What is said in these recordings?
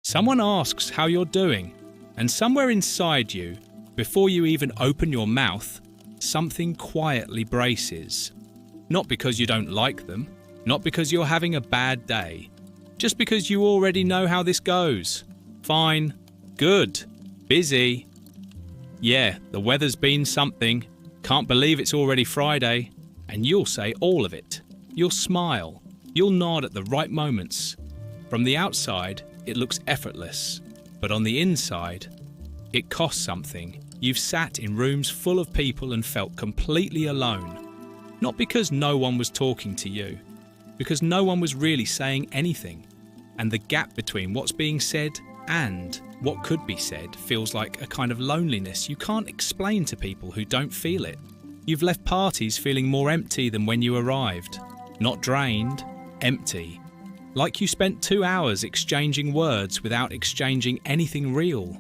Someone asks how you're doing, and somewhere inside you, before you even open your mouth, something quietly braces. Not because you don't like them, not because you're having a bad day, just because you already know how this goes. Fine, good, busy. Yeah, the weather's been something. Can't believe it's already Friday. And you'll say all of it. You'll smile. You'll nod at the right moments. From the outside, it looks effortless. But on the inside, it costs something. You've sat in rooms full of people and felt completely alone. Not because no one was talking to you, because no one was really saying anything. And the gap between what's being said and what could be said feels like a kind of loneliness you can't explain to people who don't feel it. You've left parties feeling more empty than when you arrived. Not drained, empty. Like you spent 2 hours exchanging words without exchanging anything real.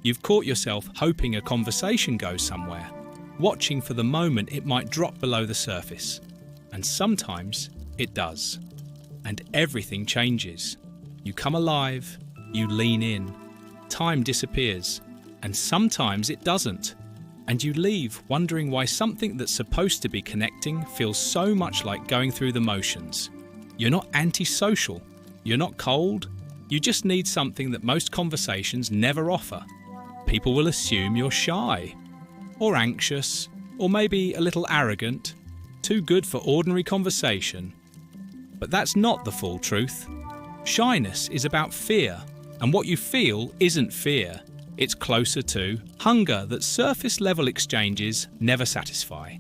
You've caught yourself hoping a conversation goes somewhere, watching for the moment it might drop below the surface. And sometimes it does. And everything changes. You come alive, you lean in. Time disappears. And sometimes it doesn't. And you leave wondering why something that's supposed to be connecting feels so much like going through the motions. You're not antisocial. You're not cold. You just need something that most conversations never offer. People will assume you're shy, or anxious, or maybe a little arrogant, too good for ordinary conversation. But that's not the full truth. Shyness is about fear, and what you feel isn't fear. It's closer to hunger that surface-level exchanges never satisfy.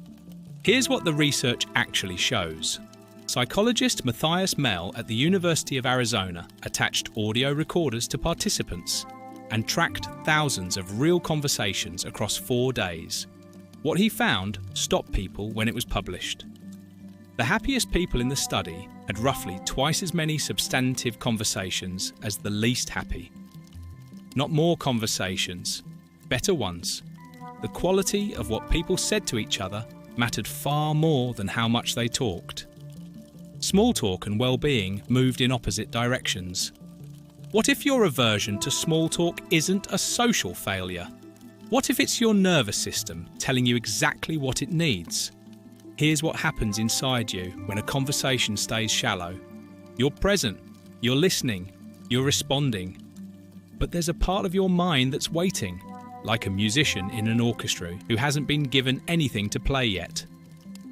Here's what the research actually shows. Psychologist Matthias Mell at the University of Arizona attached audio recorders to participants and tracked thousands of real conversations across 4 days. What he found stopped people when it was published. The happiest people in the study had roughly twice as many substantive conversations as the least happy. Not more conversations, better ones. The quality of what people said to each other mattered far more than how much they talked. Small talk and well-being moved in opposite directions. What if your aversion to small talk isn't a social failure? What if it's your nervous system telling you exactly what it needs? Here's what happens inside you when a conversation stays shallow. You're present, you're listening, you're responding. But there's a part of your mind that's waiting, like a musician in an orchestra who hasn't been given anything to play yet.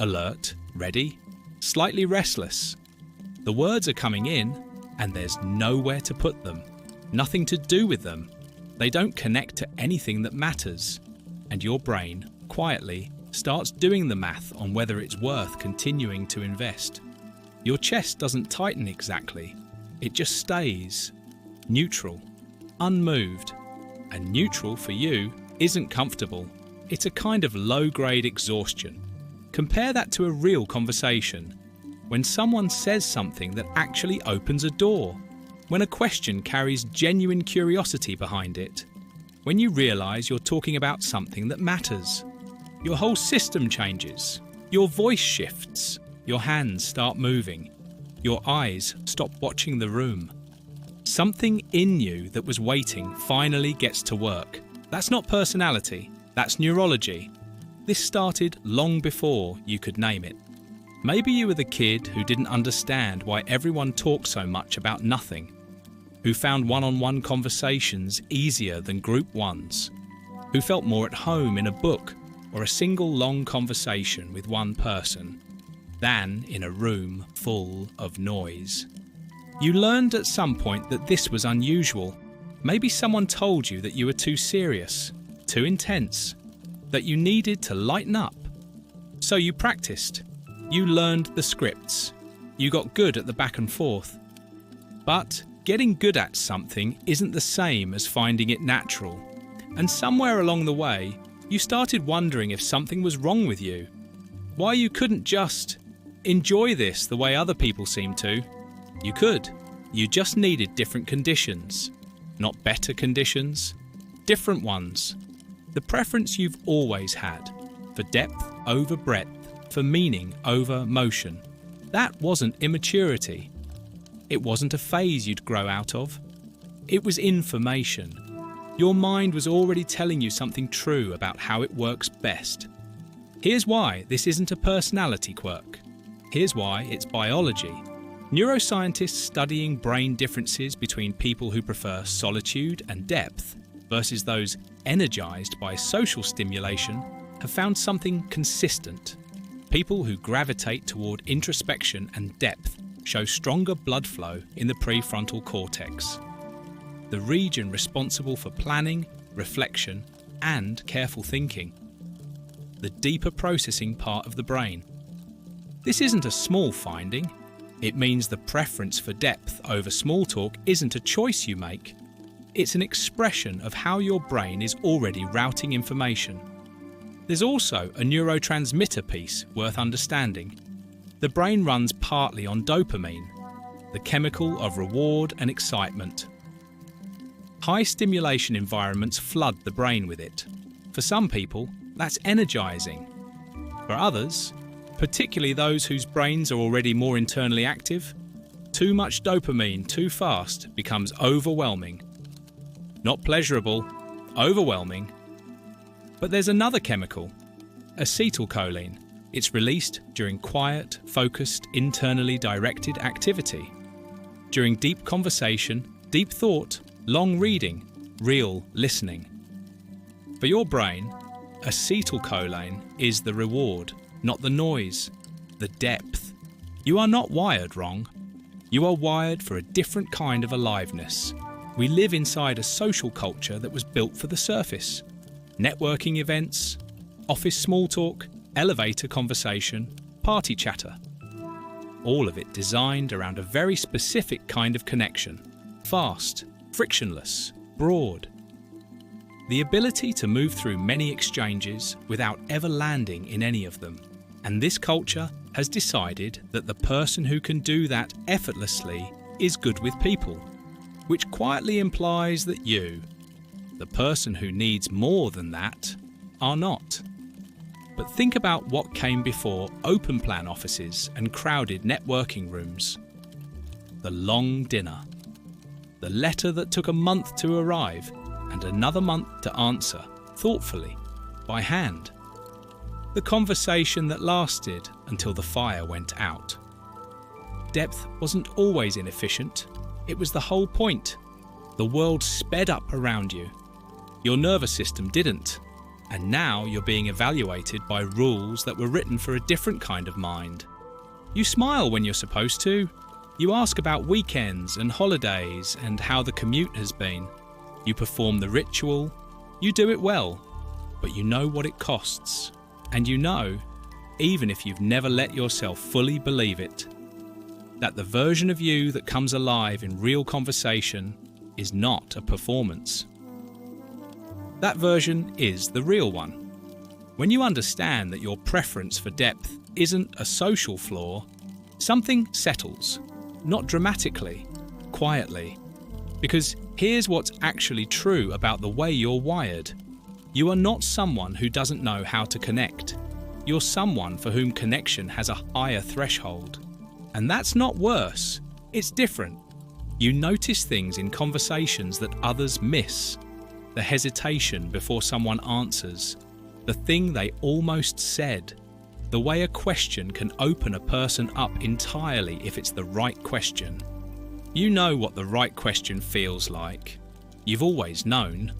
Alert, ready, slightly restless. The words are coming in, and there's nowhere to put them, nothing to do with them. They don't connect to anything that matters. And your brain, quietly, starts doing the math on whether it's worth continuing to invest. Your chest doesn't tighten exactly. It just stays neutral. Unmoved. And neutral for you isn't comfortable. It's a kind of low-grade exhaustion. Compare that to a real conversation. When someone says something that actually opens a door. When a question carries genuine curiosity behind it. When you realise you're talking about something that matters. Your whole system changes. Your voice shifts. Your hands start moving. Your eyes stop watching the room. Something in you that was waiting finally gets to work. That's not personality, that's neurology. This started long before you could name it. Maybe you were the kid who didn't understand why everyone talked so much about nothing, who found one-on-one conversations easier than group ones, who felt more at home in a book or a single long conversation with one person than in a room full of noise. You learned at some point that this was unusual. Maybe someone told you that you were too serious, too intense, that you needed to lighten up. So you practiced. You learned the scripts. You got good at the back and forth. But getting good at something isn't the same as finding it natural. And somewhere along the way, you started wondering if something was wrong with you. Why you couldn't just enjoy this the way other people seem to. You could. You just needed different conditions. Not better conditions. Different ones. The preference you've always had. For depth over breadth. For meaning over motion. That wasn't immaturity. It wasn't a phase you'd grow out of. It was information. Your mind was already telling you something true about how it works best. Here's why this isn't a personality quirk. Here's why it's biology. Neuroscientists studying brain differences between people who prefer solitude and depth versus those energized by social stimulation have found something consistent. People who gravitate toward introspection and depth show stronger blood flow in the prefrontal cortex, the region responsible for planning, reflection, and careful thinking, the deeper processing part of the brain. This isn't a small finding. It means the preference for depth over small talk isn't a choice you make. It's an expression of how your brain is already routing information. There's also a neurotransmitter piece worth understanding. The brain runs partly on dopamine, the chemical of reward and excitement. High stimulation environments flood the brain with it. For some people, that's energizing. For others, particularly those whose brains are already more internally active, too much dopamine too fast becomes overwhelming. Not pleasurable, overwhelming. But there's another chemical, acetylcholine. It's released during quiet, focused, internally directed activity. During deep conversation, deep thought, long reading, real listening. For your brain, acetylcholine is the reward, not the noise, the depth. You are not wired wrong. You are wired for a different kind of aliveness. We live inside a social culture that was built for the surface. Networking events, office small talk, elevator conversation, party chatter. All of it designed around a very specific kind of connection. Fast, frictionless, broad. The ability to move through many exchanges without ever landing in any of them. And this culture has decided that the person who can do that effortlessly is good with people, which quietly implies that you, the person who needs more than that, are not. But think about what came before open plan offices and crowded networking rooms. The long dinner. The letter that took a month to arrive and another month to answer, thoughtfully, by hand. The conversation that lasted until the fire went out. Depth wasn't always inefficient. It was the whole point. The world sped up around you. Your nervous system didn't. And now you're being evaluated by rules that were written for a different kind of mind. You smile when you're supposed to. You ask about weekends and holidays and how the commute has been. You perform the ritual. You do it well. But you know what it costs. And you know, even if you've never let yourself fully believe it, that the version of you that comes alive in real conversation is not a performance. That version is the real one. When you understand that your preference for depth isn't a social flaw, something settles, not dramatically, quietly. Because here's what's actually true about the way you're wired. You are not someone who doesn't know how to connect. You're someone for whom connection has a higher threshold. And that's not worse, it's different. You notice things in conversations that others miss. The hesitation before someone answers, the thing they almost said, the way a question can open a person up entirely if it's the right question. You know what the right question feels like. You've always known.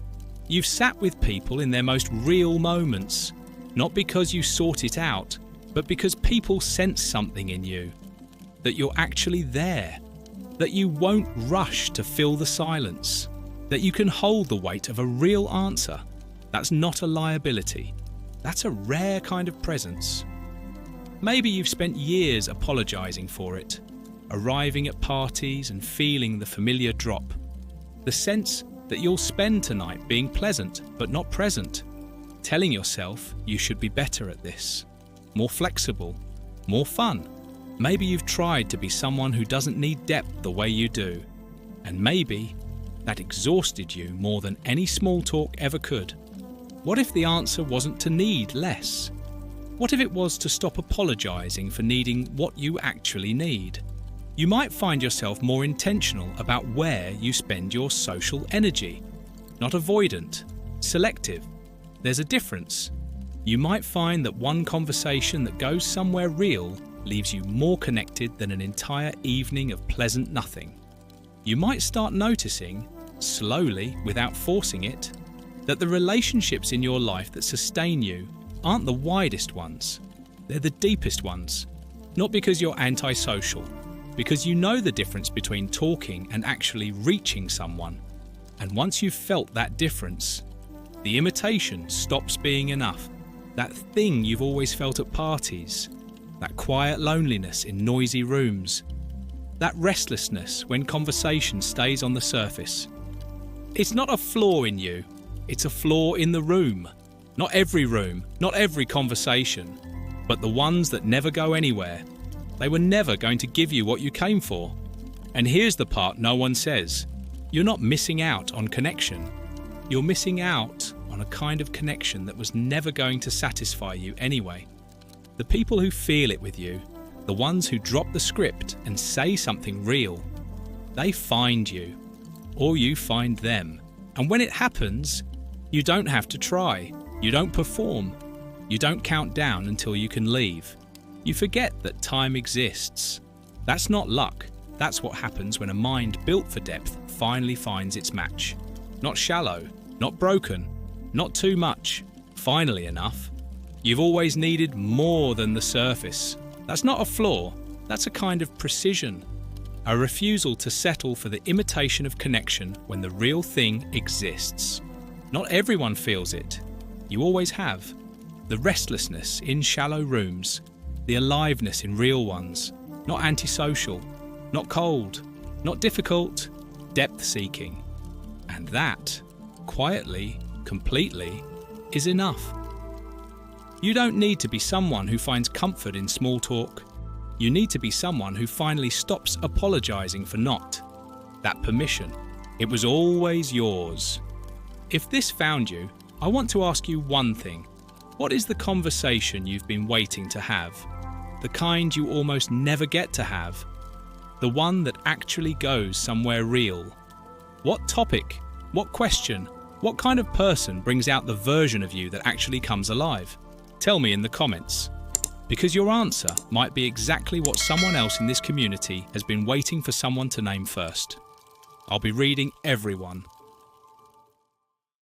You've sat with people in their most real moments, not because you sort it out, but because people sense something in you, that you're actually there, that you won't rush to fill the silence, that you can hold the weight of a real answer. That's not a liability. That's a rare kind of presence. Maybe you've spent years apologizing for it, arriving at parties and feeling the familiar drop, the sense that you'll spend tonight being pleasant but not present, telling yourself you should be better at this, more flexible, more fun. Maybe you've tried to be someone who doesn't need depth the way you do, and maybe that exhausted you more than any small talk ever could. What if the answer wasn't to need less? What if it was to stop apologizing for needing what you actually need? You might find yourself more intentional about where you spend your social energy. Not avoidant, selective. There's a difference. You might find that one conversation that goes somewhere real leaves you more connected than an entire evening of pleasant nothing. You might start noticing, slowly, without forcing it, that the relationships in your life that sustain you aren't the widest ones. They're the deepest ones. Not because you're antisocial, because you know the difference between talking and actually reaching someone. And once you've felt that difference, the imitation stops being enough. That thing you've always felt at parties, that quiet loneliness in noisy rooms, that restlessness when conversation stays on the surface. It's not a flaw in you, it's a flaw in the room. Not every conversation, but the ones that never go anywhere. They were never going to give you what you came for. And here's the part no one says. You're not missing out on connection. You're missing out on a kind of connection that was never going to satisfy you anyway. The people who feel it with you, the ones who drop the script and say something real, they find you, or you find them. And when it happens, you don't have to try. You don't perform. You don't count down until you can leave. You forget that time exists. That's not luck. That's what happens when a mind built for depth finally finds its match. Not shallow, not broken, not too much. Finally enough. You've always needed more than the surface. That's not a flaw. That's a kind of precision. A refusal to settle for the imitation of connection when the real thing exists. Not everyone feels it. You always have. The restlessness in shallow rooms, the aliveness in real ones, not antisocial, not cold, not difficult, depth-seeking. And that, quietly, completely, is enough. You don't need to be someone who finds comfort in small talk. You need to be someone who finally stops apologizing for not. That permission, it was always yours. If this found you, I want to ask you one thing. What is the conversation you've been waiting to have? The kind you almost never get to have? The one that actually goes somewhere real? What topic? What question? What kind of person brings out the version of you that actually comes alive? Tell me in the comments. Because your answer might be exactly what someone else in this community has been waiting for someone to name first. I'll be reading everyone.